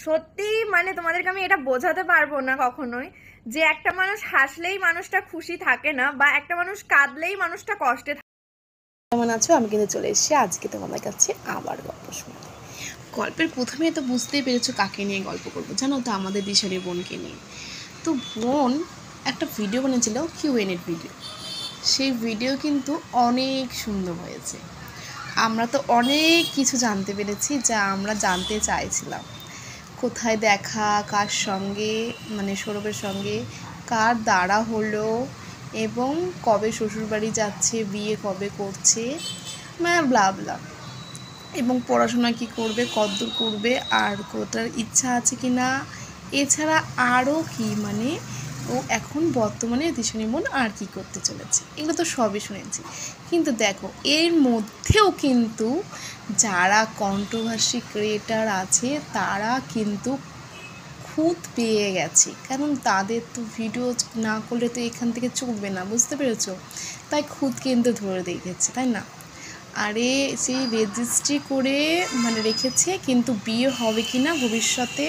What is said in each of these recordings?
সত্যি মানে তোমাদেরকে আমি এটা বোঝাতে পারবো না কখনোই যে একটা মানুষ হাসলেই মানুষটা খুশি থাকে না, বা একটা মানুষ কাঁদলেই মানুষটা কষ্টে থাকে। কেমন আছো? আমি কিন্তু চলে এসেছি আজকে তোমাদের কাছে আবার গল্প শোনাতে। গল্পের প্রথমে তো বুঝতেই পেরেছো কাকে নিয়ে গল্প করবো, জানো তো? আমাদের দিশারি বোনকে নিয়ে। তো বোন একটা ভিডিও বানিয়েছিল, কিউএনএর ভিডিও। সেই ভিডিও কিন্তু অনেক সুন্দর হয়েছে। আমরা তো অনেক কিছু জানতে পেরেছি যা আমরা জানতে চাইছিলাম। কোথায় দেখা, কার সঙ্গে, মানে সৌরভের সঙ্গে কার দ্বারা হলো, এবং কবে শ্বশুরবাড়ি যাচ্ছে, বিয়ে কবে করছে, মানে ব্লা ব্লা, এবং পড়াশোনা কি করবে, কতদূর করবে, আর কোথার ইচ্ছা আছে কি না, এছাড়া আরও কি, মানে ও এখন বর্তমানে দিশানি বোন আর কি করতে চলেছে, এগুলো তো সবই শুনেছি। কিন্তু দেখো, এর মধ্যেও কিন্তু যারা কন্ট্রোভার্সি ক্রিয়েটার আছে তারা কিন্তু খুঁত পেয়ে গেছে, কারণ তাদের তো ভিডিও না করলে তো এখান থেকে চলবে না, বুঝতে পেরেছো? তাই খুঁত কিন্তু ধরে রেখেছে, তাই না? আরে সেই রেজিস্ট্রি করে মানে রেখেছে, কিন্তু বিয়ে হবে কি না ভবিষ্যতে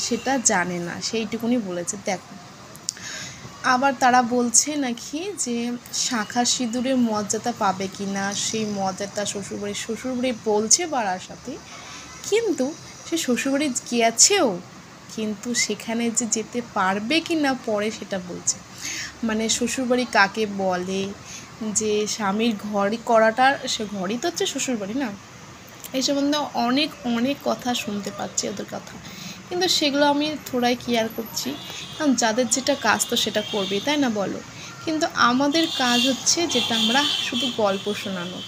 সেটা জানে না, সেইটুকুনি বলেছে। দেখো, আবার তারা বলছে নাকি যে শাঁখা সিঁদুরের মর্যাদা পাবে কি না, সেই মর্যাদা শ্বশুরবাড়ি বলছে বাড়ার সাথে, কিন্তু সে শ্বশুরবাড়ি গিয়েছেও, কিন্তু সেখানে যে যেতে পারবে কি না পরে সেটা বলছে। মানে শ্বশুরবাড়ি কাকে বলে, যে স্বামীর ঘরই করাটা, সে ঘরই তো হচ্ছে শ্বশুরবাড়ি না। এই সম্বন্ধে অনেক অনেক কথা শুনতে পাচ্ছি ওদের কথা, কিন্তু সেগুলো আমি থোড়াই কেয়ার করছি, কারণ যাদের যেটা কাজ তো সেটা করবেই, তাই না বলো? কিন্তু আমাদের কাজ হচ্ছে যেটা, আমরা শুধু গল্প শোনানো,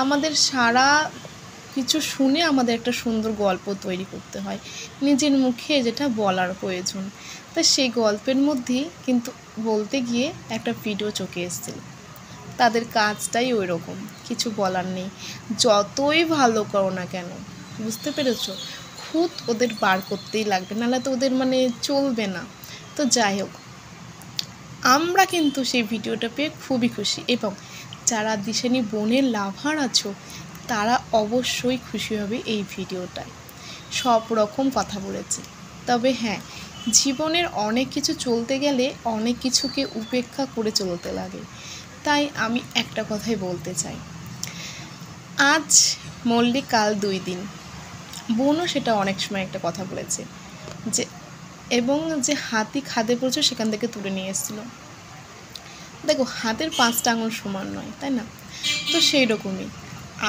আমাদের সারা কিছু শুনে আমাদের একটা সুন্দর গল্প তৈরি করতে হয়, নিজের মুখে যেটা বলার প্রয়োজন। তাই সেই গল্পের মধ্যেই কিন্তু বলতে গিয়ে একটা ভিডিও চোখে এসেছিল। তাদের কাজটাই ওই রকম, কিছু বলার নেই, যতই ভালো করো না কেন, বুঝতে পেরেছো? খুদ ওদের বার করতেই লাগবে, নাহলে তো ওদের মানে চলবে না। তো যাই হোক, আমরা কিন্তু সেই ভিডিওটা পেয়ে খুবই খুশি, এবং যারা দিশানি বোনের লাভার আছো তারা অবশ্যই খুশি হবে এই ভিডিওটায়। সব রকম কথা বলেছে, তবে হ্যাঁ, জীবনের অনেক কিছু চলতে গেলে অনেক কিছুকে উপেক্ষা করে চলতে লাগে। তাই আমি একটা কথাই বলতে চাই, আজ মরলে কাল 2 দিন। বোনও সেটা অনেক সময় একটা কথা বলেছে, যে এবং যে হাতি খাদে পড়েছে সেখান থেকে তুলে নিয়ে এসেছিলো। দেখো, হাতের 5টা আঙুল সমান নয়, তাই না? তো সেই রকমই,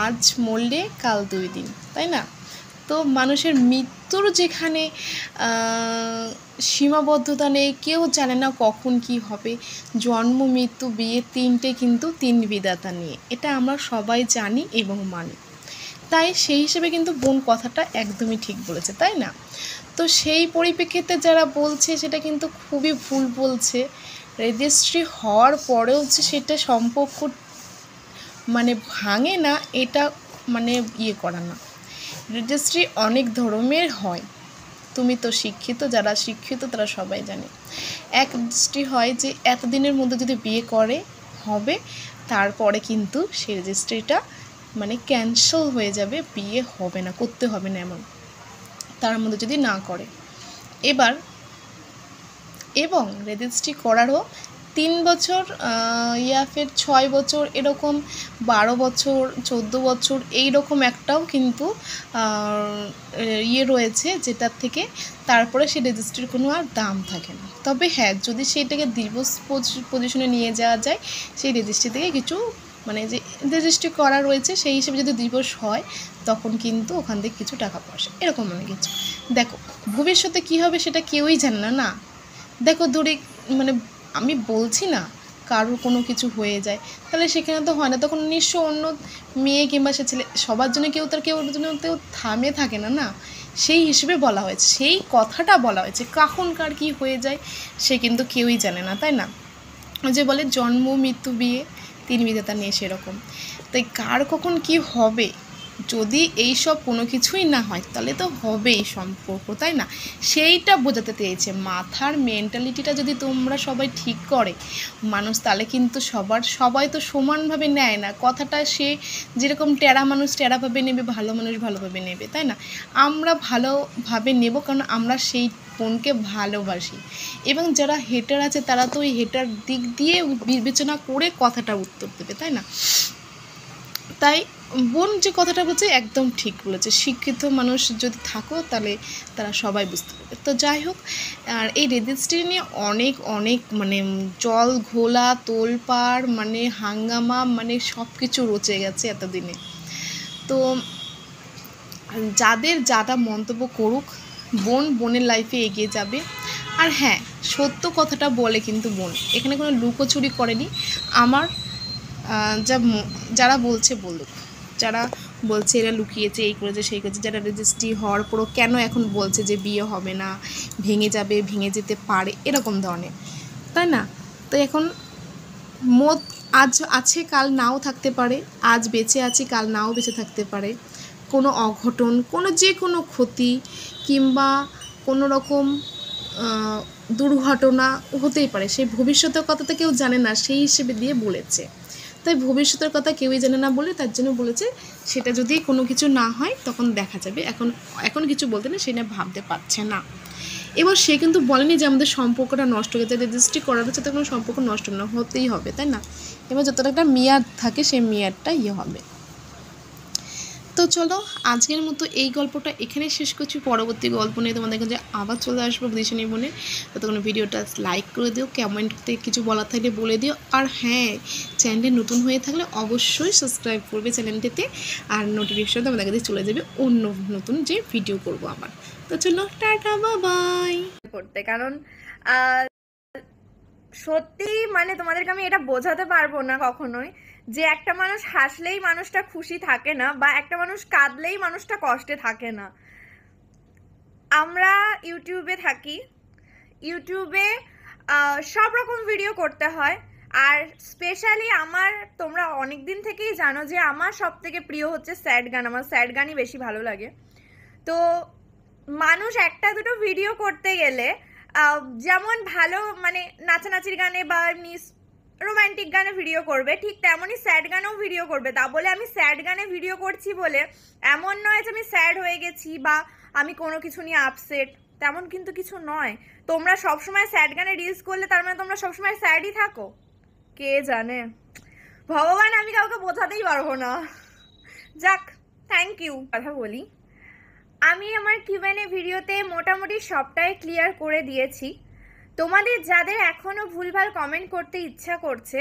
আজ মরলে কাল 2 দিন, তাই না? তো মানুষের মৃত্যুর যেখানে সীমাবদ্ধতা নেই, কেউ জানে না কখন কি হবে। জন্ম, মৃত্যু, বিয়ে, তিনটে কিন্তু 3 বিধাতা নিয়ে, এটা আমরা সবাই জানি এবং মানি। তাই সেই হিসেবে কিন্তু বোন কথাটা একদমই ঠিক বলেছে, তাই না? তো সেই পরিপ্রেক্ষিতে যারা বলছে সেটা কিন্তু খুবই ভুল বলছে। রেজিস্ট্রি হওয়ার পরেও যে সেটা সম্পর্ক মানে ভাঙে না, এটা মানে করা না। রেজিস্ট্রি অনেক ধরনের হয়, তুমি তো শিক্ষিত, যারা শিক্ষিত তারা সবাই জানে। এক রেজিস্ট্রি হয় যে এতদিনের মধ্যে যদি বিয়ে করে হবে, তারপরে কিন্তু সেই রেজিস্ট্রিটা মানে ক্যান্সেল হয়ে যাবে, বিয়ে হবে না, করতে হবে না এমন, তার মধ্যে যদি না করে। এবং রেজিস্ট্রি করারও 3 বছর, ফের 6 বছর, এরকম 12 বছর, 14 বছর, এইরকম একটাও কিন্তু রয়েছে, যেটার থেকে তারপরে সেই রেজিস্ট্রির কোনো আর দাম থাকে না। তবে হ্যাঁ, যদি সেইটাকে ডিভোর্স পজিশনে নিয়ে যাওয়া যায়, সেই রেজিস্ট্রি থেকে কিছু মানে যে রেজিস্ট্রি করা রয়েছে সেই হিসেবে যদি ডিভোর্স হয়, তখন কিন্তু ওখান থেকে কিছু টাকা পয়সা, এরকম অনেক কিছু। দেখো, ভবিষ্যতে কী হবে সেটা কেউই জানে না, না? দেখো, ধরে মানে আমি বলছি না কারোর কোনো কিছু হয়ে যায়, তাহলে সেখানে তো হয় না, তখন নিশ্চয় অন্য মেয়ে কিংবা সে ছেলে, সবার জন্য কেউ জন্য কেউ থামে থাকে না, না? সেই হিসেবে বলা হয়েছে, সেই কথাটা বলা হয়েছে, কখন কার কী হয়ে যায় সে কিন্তু কেউই জানে না, তাই না? যে বলে জন্ম, মৃত্যু, বিয়ে, 3 বিধাতা নিয়ে, সেরকম। তাই কার কখন কি হবে যদি এইসব কোনো কিছুই না হয় তাহলে তো হবেই সম্পর্ক, তাই না? সেইটা বোঝাতে চেয়েছে। মাথার মেন্টালিটিটা যদি তোমরা সবাই ঠিক করে মানুষ, তাহলে কিন্তু সবাই তো সমানভাবে নেয় না কথাটা। সে যেরকম টেরা মানুষ টেরাভাবে নেবে, ভালো মানুষ ভালোভাবে নেবে, তাই না? আমরা ভালোভাবে নেব, কারণ আমরা সেই বোনকে ভালোবাসি। এবং যারা হেটার আছে তারা তো ওই হেটার দিক দিয়ে বিবেচনা করে কথাটা উত্তর দেবে, তাই না? তাই বোন যে কথাটা বলছে একদম ঠিক বলেছে। শিক্ষিত মানুষ যদি থাকো তাহলে তারা সবাই বুঝতে পারবে। তো যাই হোক, আর এই রেজিস্ট্রি নিয়ে অনেক মানে জল ঘোলা তোলপাড়, মানে হাঙ্গামা, মানে সব কিছু রচে গেছে এতদিনে। তো যাদের যারা মন্তব্য করুক, বোনের লাইফে এগিয়ে যাবে। আর হ্যাঁ, সত্য কথাটা বলে কিন্তু বোন এখানে কোনো লুকোচুরি করেনি। আমার যারা বলছে বলুক, যারা বলছে এরা লুকিয়েছে, এই করেছে সেই করেছে, যারা রেজিস্ট্রি হওয়ার পরও কেন এখন বলছে যে বিয়ে হবে না, ভেঙে যাবে, ভেঙে যেতে পারে, এরকম ধরনের, তাই না? তো এখন মত আজ আছে কাল নাও থাকতে পারে, আজ বেঁচে আছি কাল নাও বেঁচে থাকতে পারে। কোনো অঘটন, যে কোনো ক্ষতি কিংবা কোনো রকম দুর্ঘটনা হতেই পারে। সেই ভবিষ্যতের কথা তো কেউ জানে না, সেই হিসেবে দিয়ে বলেছে। তাই ভবিষ্যতের কথা কেউই জানে না বলে তার জন্য বলেছে সেটা যদি কোনো কিছু না হয় তখন দেখা যাবে। এখন কিছু বলতে না, সেটা ভাবতে পারছে না। এবার সে কিন্তু বলেনি যে আমাদের সম্পর্কটা নষ্ট হয়ে গেছে, রেজিস্ট্রি করার সাথে কোনো সম্পর্ক নষ্ট না হতেই হবে, তাই না? এবার যতটা একটা মেয়াদ থাকে সেই মেয়াদটা হবে। তো চলো আজকের মতো এই গল্পটা এখানে শেষ করছি। পরবর্তী গল্প নিয়ে তোমাদের কাছে আবার চলে আসবো দিশানি বোনে। ততক্ষণ ভিডিওটা লাইক করে দিও, কমেন্টে কিছু বলার থাকলে বলে দিও। আর হ্যাঁ, চ্যানেলে নতুন হয়ে থাকলে অবশ্যই সাবস্ক্রাইব করবে চ্যানেলটিতে, আর নোটিফিকেশন তোমাদের কাছে চলে যাবে অন্য নতুন যে ভিডিও করব আবার। তো চলো টাটা বাই। করতে কারণ সত্যি মানে তোমাদেরকে আমি এটা বোঝাতে পারবো না কখনোই যে একটা মানুষ হাসলেই মানুষটা খুশি থাকে না, বা একটা মানুষ কাঁদলেই মানুষটা কষ্টে থাকে না। আমরা ইউটিউবে থাকি, ইউটিউবে সব রকম ভিডিও করতে হয়। আর স্পেশালি আমার, তোমরা অনেক দিন থেকেই জানো যে আমার সব থেকে প্রিয় হচ্ছে স্যাড গান। আমার স্যাড গানই বেশি ভালো লাগে। তো মানুষ একটা দুটো ভিডিও করতে গেলে যেমন ভালো মানে নাচানাচির গানে বা এমনি রোম্যান্টিক গানে ভিডিও করবে, ঠিক তেমনই স্যাড গানেও ভিডিও করবে। তা বলে আমি স্যাড গানে ভিডিও করছি বলে এমন নয় যে আমি স্যাড হয়ে গেছি বা আমি কোনো কিছু নিয়ে আপসেট, তেমন কিন্তু কিছু নয়। তোমরা সবসময় স্যাড গানে রিলস করলে তার মানে তোমরা সবসময় স্যাডই থাকো? কে জানে, ভগবান, আমি কাউকে বোঝাতেই পারবো না। যাক, থ্যাংক ইউ। কথা বলি, আমি আমার কিউএনএ ভিডিওতে মোটামুটি সবটাই ক্লিয়ার করে দিয়েছি। তোমাদের যাদের এখনও ভুলভাল কমেন্ট করতে ইচ্ছা করছে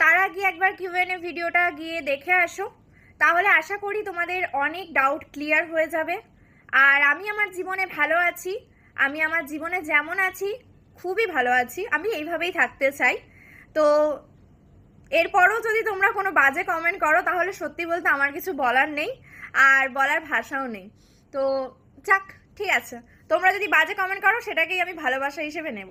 তারা গিয়ে একবার কিউএনএ ভিডিওটা গিয়ে দেখে আসো, তাহলে আশা করি তোমাদের অনেক ডাউট ক্লিয়ার হয়ে যাবে। আর আমি আমার জীবনে ভালো আছি, আমি আমার জীবনে যেমন আছি খুবই ভালো আছি, আমি এইভাবেই থাকতে চাই। তো এরপরও যদি তোমরা কোনো বাজে কমেন্ট করো তাহলে সত্যি বলতে আমার কিছু বলার নেই, আর বলার ভাষাও নেই। তো যাক, ঠিক আছে, তোমরা যদি বাজে কমেন্ট করো সেটাকেই আমি ভালোবাসা হিসেবে নেব।